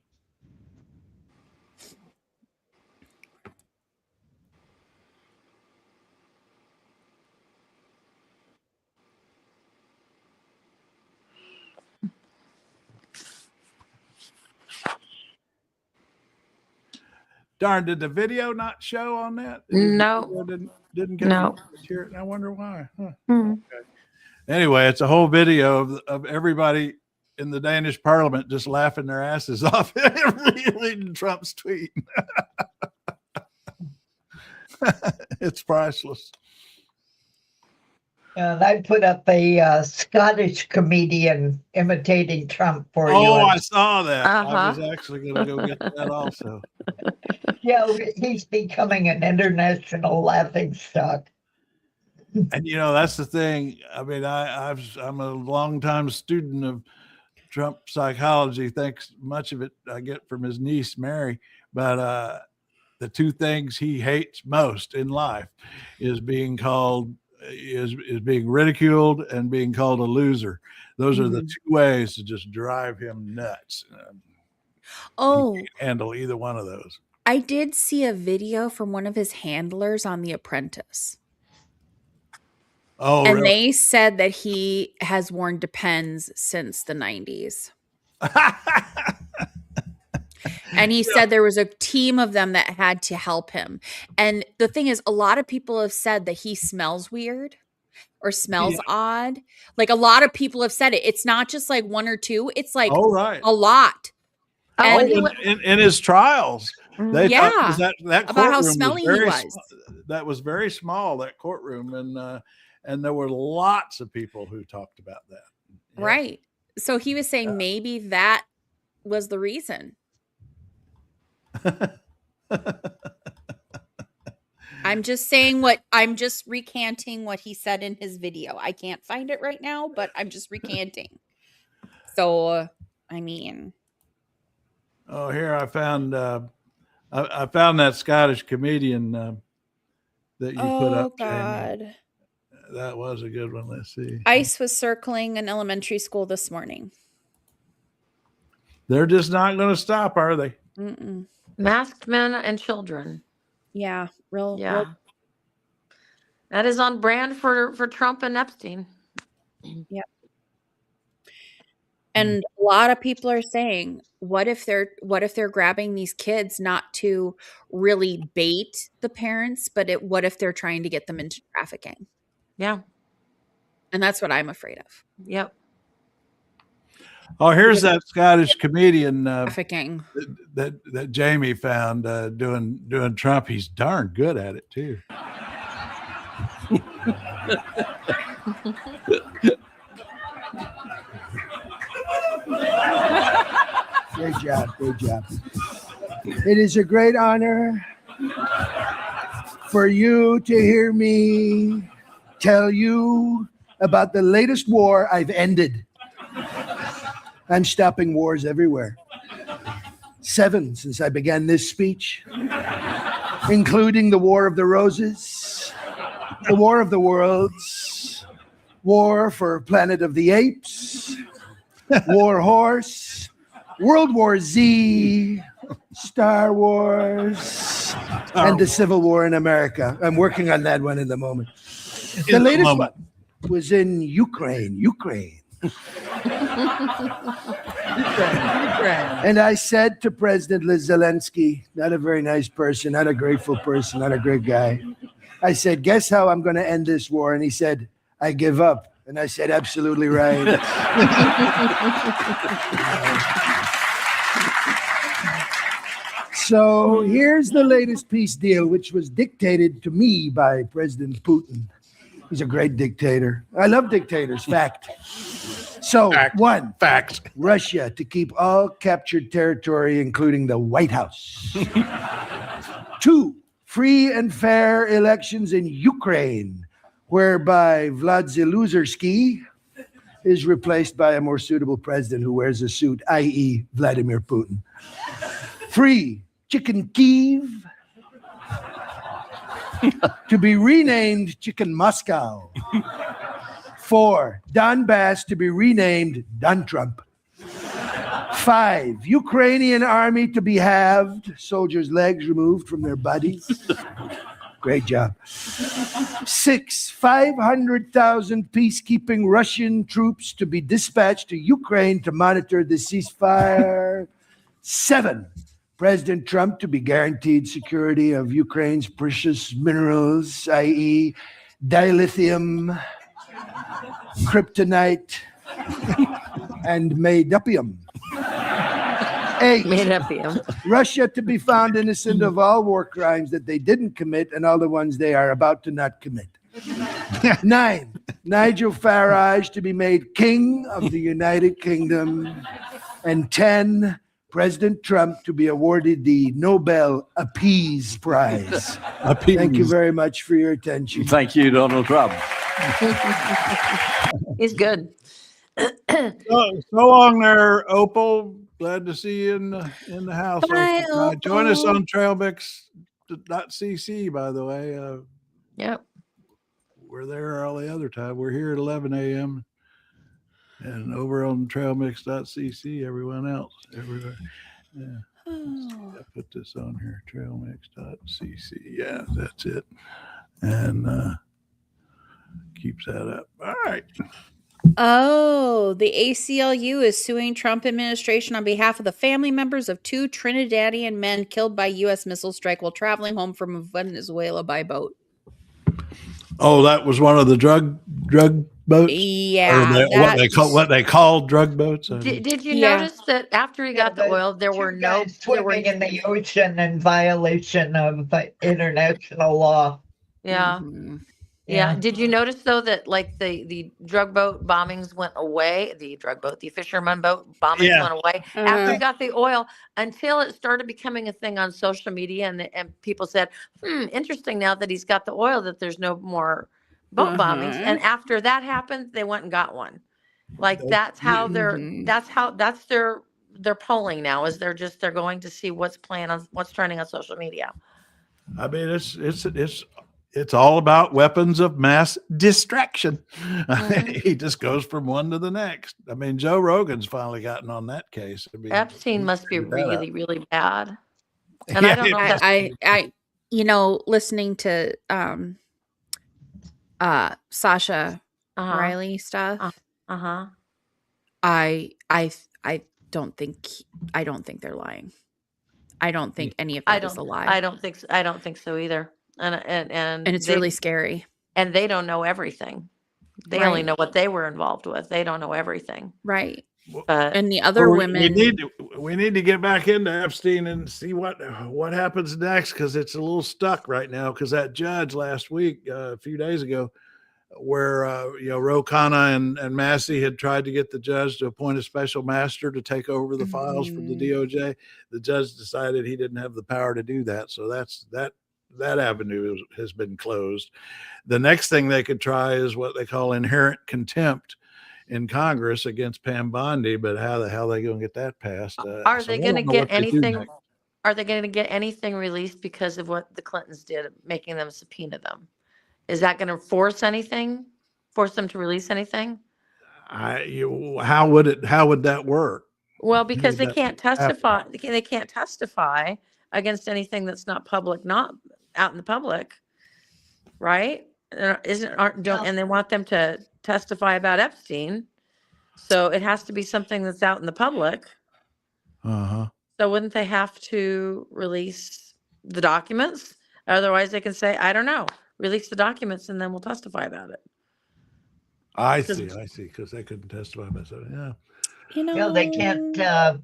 Darn, did the video not show on that? No. Didn't get no. Hear it. I wonder why. Huh. Mm-hmm. Okay. Anyway, it's a whole video of everybody in the Danish Parliament just laughing their asses off reading Trump's tweet. It's priceless. I put up a Scottish comedian imitating Trump for you. Oh, I saw that. I was actually going to go get that also. Yeah, he's becoming an international laughingstock. And that's the thing. I mean, I'm a longtime student of Trump psychology. Thanks, much of it I get from his niece Mary. But the two things he hates most in life is being ridiculed and being called a loser. Those are the two ways to just drive him nuts. He can't handle either one of those. I did see a video from one of his handlers on The Apprentice. Oh, and really? they said that he has worn Depends since the 90s. And he said there was a team of them that had to help him. And the thing is, a lot of people have said that he smells weird or smells odd. Like a lot of people have said it. It's not just like one or two. It's like a lot. And in his trials, they thought that about how courtroom smelly he was. That was very small, that courtroom, and there were lots of people who talked about that. Yeah. Right. So he was saying maybe that was the reason. I'm just recanting what he said in his video. I can't find it right now, but I'm just recanting. So, I mean. Oh, here I found that Scottish comedian that you put up. Oh God. Jamie. That was a good one. Let's see. ICE was circling an elementary school this morning. They're just not going to stop, are they? Mm-mm. Masked men and children. Yeah, that is on brand for Trump and Epstein. Yep. And a lot of people are saying, what if they're grabbing these kids not to really bait the parents, but what if they're trying to get them into trafficking? Yeah. And that's what I'm afraid of. Yep. Oh, here's that Scottish comedian trafficking that Jamie found doing Trump. He's darn good at it too. Great job. It is a great honor for you to hear me tell you about the latest war I've ended. I'm stopping wars everywhere. 7 since I began this speech, including the War of the Roses, the War of the Worlds, War for Planet of the Apes, War Horse, World War Z, Star Wars, and the Civil War in America. I'm working on that one in the moment. The latest one was in Ukraine. And I said to President Zelensky, not a very nice person, not a grateful person, not a great guy. I said, guess how I'm going to end this war? And he said, I give up. And I said, absolutely right. So here's the latest peace deal, which was dictated to me by President Putin. He's a great dictator. I love dictators. Fact. So, fact. Russia to keep all captured territory, including the White House. 2, free and fair elections in Ukraine, whereby Zelensky is replaced by a more suitable president who wears a suit, i.e. Vladimir Putin. 3, Chicken Kyiv to be renamed Chicken Moscow. 4, Donbass to be renamed Don Trump. 5, Ukrainian army to be halved, soldiers' legs removed from their bodies. Great job. 6, 500,000 peacekeeping Russian troops to be dispatched to Ukraine to monitor the ceasefire. 7, President Trump to be guaranteed security of Ukraine's precious minerals, i.e. dilithium, kryptonite, and maydupium. 8, Russia to be found innocent of all war crimes that they didn't commit and all the ones they are about to not commit. 9, Nigel Farage to be made king of the United Kingdom. And 10, President Trump to be awarded the Nobel Peace Prize. Thank you very much for your attention. Thank you, Donald Trump. He's good. So long there, Opal. Glad to see you in the house. Bye, Join us Opal. on trailmix.cc, by the way. Yep. We're there all the other time. We're here at 11 a.m. and over on trailmix.cc, everyone else, everywhere. Yeah. I put this on here, trailmix.cc. Yeah, that's it. And keeps that up. All right. Oh, the ACLU is suing Trump administration on behalf of the family members of 2 Trinidadian men killed by U.S. missile strike while traveling home from Venezuela by boat. Oh, that was one of the drug boats. Yeah, what they call drug boats. Did you notice that after he got the oil, there were no swimming in the ocean in violation of international law. Yeah. Yeah. Did you notice though that like the drug boat bombings went away? The fisherman boat bombings went away after he got the oil until it started becoming a thing on social media, and people said, interesting now that he's got the oil that there's no more boat bombings. And after that happened, they went and got one. Like that's how their polling now is they're going to see what's trending on social media. I mean, it's all about weapons of mass distraction. He just goes from one to the next. I mean, Joe Rogan's finally gotten on that case. I mean, Epstein must be really, really bad. And I don't know. I listening to Sasha Riley stuff. I don't think they're lying. I don't think any of that is a lie. I don't think so either. And it's really scary. And they don't know everything. They only know what they were involved with. They don't know everything. Right. But and the other women, we need to get back into Epstein and see what happens next, because it's a little stuck right now. Because that judge last week, a few days ago, where Ro Khanna and Massey had tried to get the judge to appoint a special master to take over the files from the DOJ. The judge decided he didn't have the power to do that, so that avenue has been closed. The next thing they could try is what they call inherent contempt in Congress against Pam Bondi, but how the hell are they going to get that passed? Are they going to get anything? Are they going to get anything released because of what the Clintons did, making them subpoena them? Is that going to force them to release anything? How would that work? Well, because they can't testify. They can't testify against anything that's not public, not out in the public, right? And they want them to testify about Epstein, so it has to be something that's out in the public. So wouldn't they have to release the documents? Otherwise, they can say, "I don't know." Release the documents, and then we'll testify about it. I see, because they couldn't testify about it. Yeah. They can't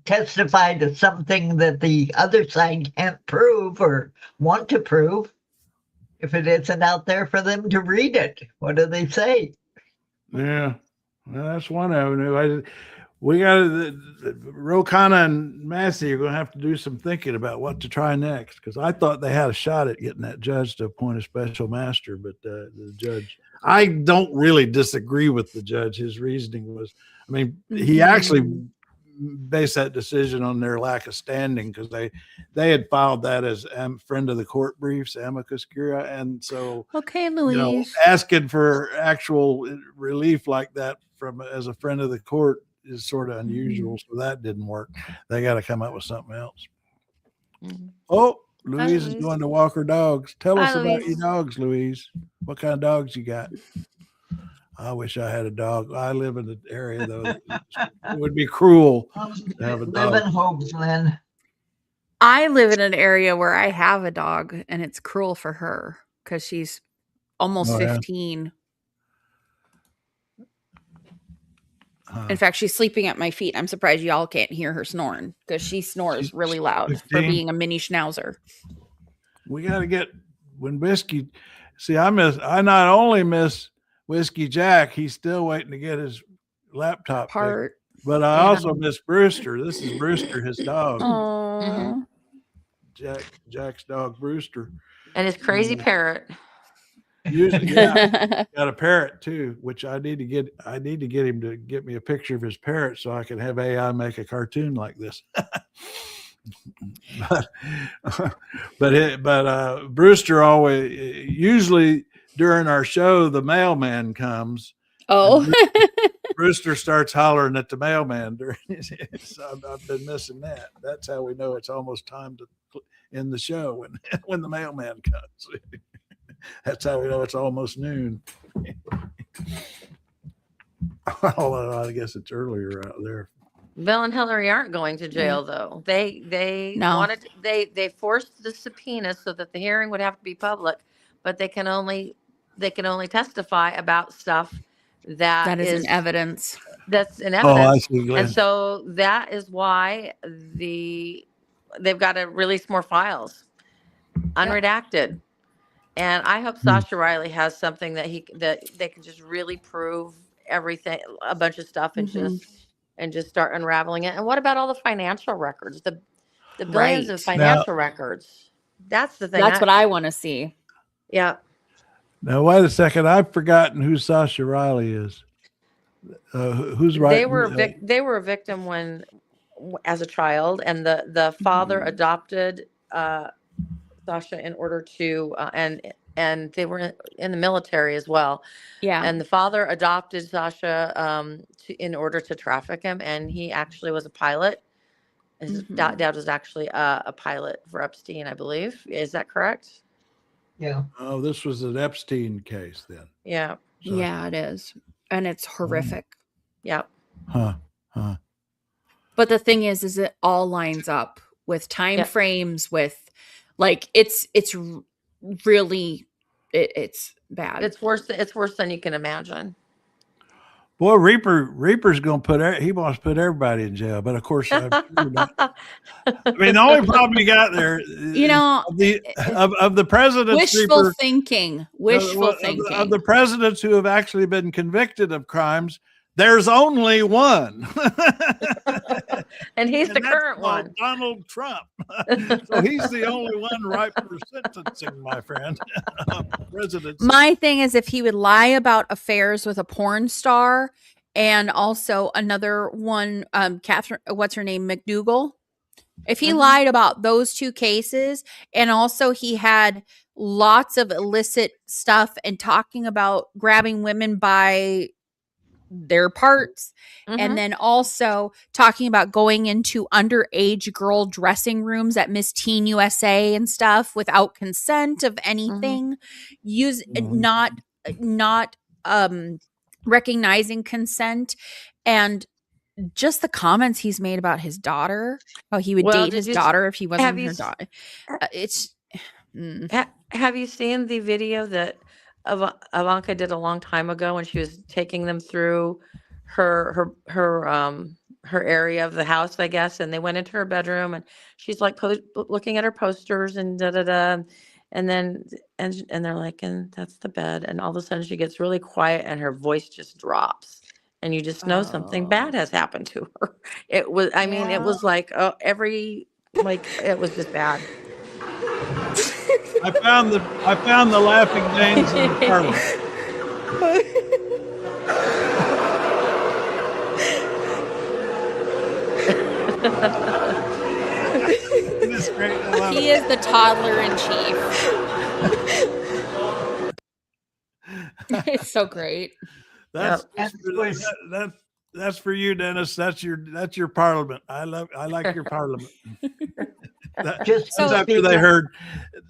testify to something that the other side can't prove or want to prove if it isn't out there for them to read it. What do they say? Yeah, well, that's one avenue. We got Ro Khanna and Massey are going to have to do some thinking about what to try next, because I thought they had a shot at getting that judge to appoint a special master, but the judge, I don't really disagree with the judge. His reasoning was, I mean, he actually based that decision on their lack of standing, because they had filed that as friend of the court briefs, amicus curiae, and so Louise, asking for actual relief like that as a friend of the court is sort of unusual, so that didn't work. They got to come up with something else. Oh, Louise is going to walk her dogs. Tell us about your dogs, Louise. What kind of dogs you got? I wish I had a dog. I live in the area, though. It would be cruel to have a dog. Live in Hobbs, Lynn. I live in an area where I have a dog, and it's cruel for her because she's almost 15. In fact, she's sleeping at my feet. I'm surprised y'all can't hear her snoring, because she snores really loud for being a mini schnauzer. We got to get when Whiskey. See, I not only miss Whiskey Jack. He's still waiting to get his laptop part, but I also miss Brewster. This is Brewster, his dog. Jack's dog, Brewster, and his crazy parrot. Usually, yeah. Got a parrot too, which I need to get him to get me a picture of his parrot so I can have AI make a cartoon like this. but Brewster always, usually during our show, the mailman comes. Oh, Brewster starts hollering at the mailman during so I've been missing that. That's how we know it's almost time to end the show when the mailman comes. That's how we know it's almost noon. Although I guess it's earlier out there. Bill and Hillary aren't going to jail though. They No. wanted they forced the subpoena so that the hearing would have to be public, but they can only testify about stuff that is in evidence. That's in Oh, I evidence. see, Glenn. And so that is why they've got to release more files, unredacted. And I hope Sasha Riley has something that they can just really prove everything, a bunch of stuff, and just start unraveling it. And what about all the financial records, the billions of financial records? That's the thing. That's what I want to see. Yeah. Now wait a second. I've forgotten who Sasha Riley is. Who's right? They were a victim when, as a child, and the father adopted Sasha in order to and they were in the military as well. Yeah. And the father adopted Sasha in order to traffic him, and he actually was a pilot. His dad was actually a pilot for Epstein, I believe. Is that correct? Yeah. Oh, this was an Epstein case then. Yeah. So, Yeah, it is. And it's horrific. Yep. Huh. But the thing is it all lines up with time frames, with like it's really it's bad. It's worse than you can imagine. Boy, Reaper's going to he wants to put everybody in jail, but of course, I mean, the only problem you got there, of the presidents, wishful thinking of the presidents who have actually been convicted of crimes, there's only one. And he's the current one, Donald Trump. So he's the only one ripe for sentencing, my friend. My thing is, if he would lie about affairs with a porn star and also another one, Catherine, what's her name, McDougal. If he lied about those two cases, and also he had lots of illicit stuff and talking about grabbing women by their parts, and then also talking about going into underage girl dressing rooms at Miss Teen USA and stuff without consent of anything, not recognizing consent, and just the comments he's made about his daughter, how he would date his daughter if he wasn't her daughter. Have you seen the video that Ivanka did a long time ago when she was taking them through her area of the house, I guess, and they went into her bedroom and she's like looking at her posters and and then they're like, and that's the bed, and all of a sudden she gets really quiet and her voice just drops, and you just know something bad has happened to her. It was, I mean, it was like it was just bad. I found the laughing Danes in the Parliament. He is the toddler in chief. It's so great. That's for you, Dennis. That's your Parliament. I like your Parliament. Just after they heard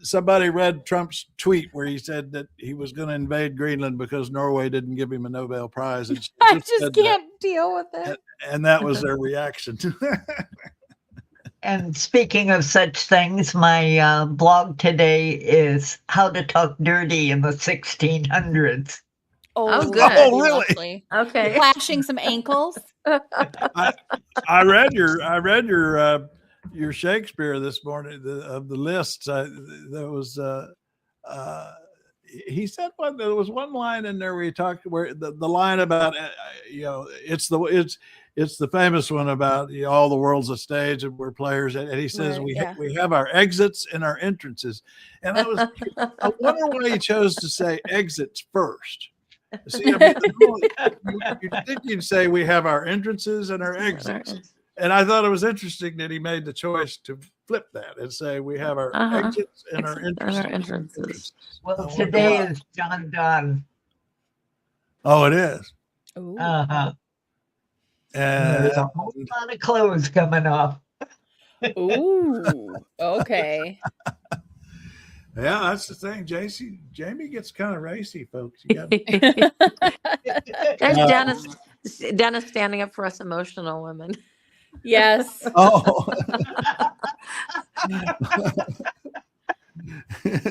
somebody read Trump's tweet where he said that he was going to invade Greenland because Norway didn't give him a Nobel Prize. And I just can't deal with it. And that was their reaction. And speaking of such things, my blog today is how to talk dirty in the 1600s. Oh, good. Oh, really? Lovely. Okay. Flashing some ankles. I read your Shakespeare this morning of the lists. There was he said there was one line in there where he talked where the line about it's the famous one about all the world's a stage and we're players. And he says we have our exits and our entrances. And I wonder why he chose to say exits first. See, I mean, you think you'd say we have our entrances and our exits. And I thought it was interesting that he made the choice to flip that and say we have our exits and our entrances. Well, today is John Donne. Oh, it is. Uh-huh. And there's a whole lot of clothes coming off. Ooh, okay. Yeah, that's the thing. Jamie gets kind of racy, folks. You There's Dennis standing up for us emotional women. Yes. Oh.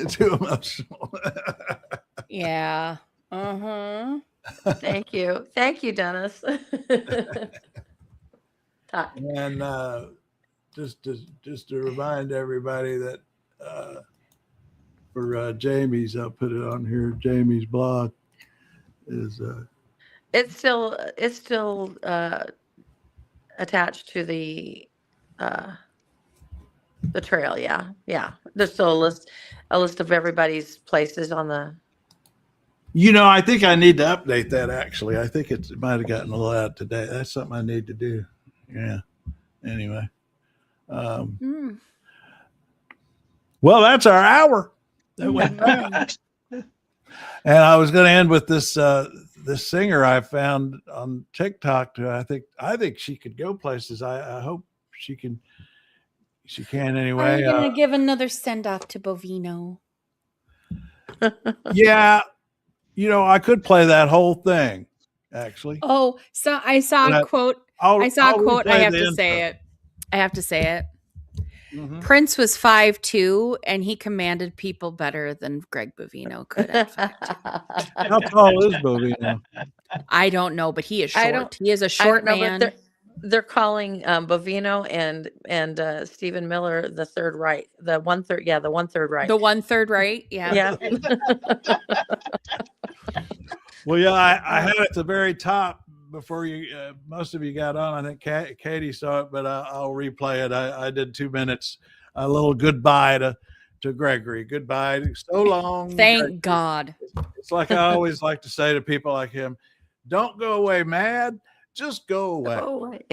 Too emotional. Yeah. Uh-huh. Thank you, Dennis. And just to remind everybody that for Jamie's, I'll put it on here. Jamie's blog is it's still attached to the trail. Yeah. There's still a list of everybody's places on the. I think I need to update that. Actually, I think it might have gotten a little out today. That's something I need to do. Yeah. Anyway. Well, that's our hour. That went fast. And I was going to end with this this singer I found on TikTok. I think she could go places. I hope she can. She can anyway. Are you going to give another send off to Bovino? Yeah, I could play that whole thing. Actually. Oh, so I saw a quote. I have to say it. Mm-hmm. Prince was 5'2", and he commanded people better than Greg Bovino could at 5'2". How tall is Bovino? I don't know, but he is short. He is a short man. They're calling Bovino and Stephen Miller the third right, the 1/3. Yeah, the 1/3 right. The 1/3 right. Yeah. Yeah. Well, yeah, I had it at the very top before most of you got on. I think Katie saw it, but I'll replay it. I did 2 minutes. A little goodbye to Gregory. Goodbye. So long. Thank Gregory. God. It's like I always like to say to people like him, don't go away mad. Just go away. Go away.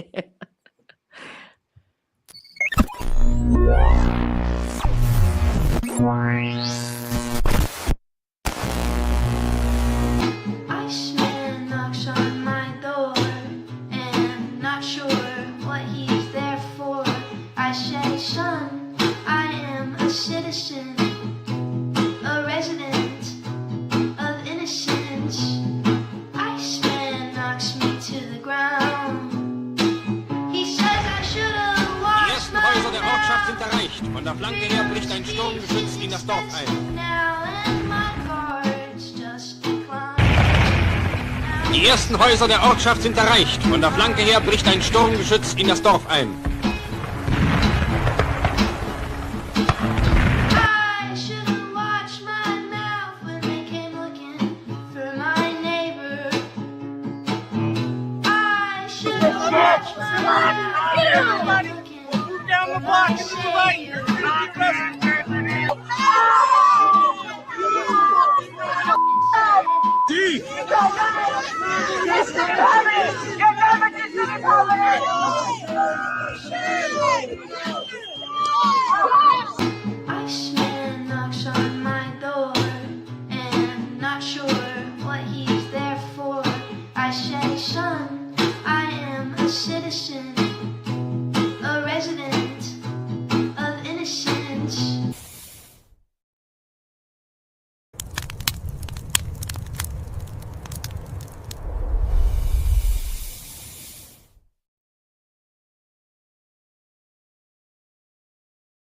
I smell knocks on my door, and not sure what he's there for. I say, son, I am a citizen, a resident of innocence. Iceman knocks me to the ground. He says I should have Die ersten Häuser der Ortschaft sind erreicht. Von der Flanke her bricht ein Sturmgeschütz in das Dorf ein. Die ersten Häuser der Ortschaft sind erreicht. Von der Flanke her bricht ein Sturmgeschütz in das Dorf ein. Move down the block and to the right. D. Iceman knocks on my door, and not sure what he's there for. I say, son, I am a citizen.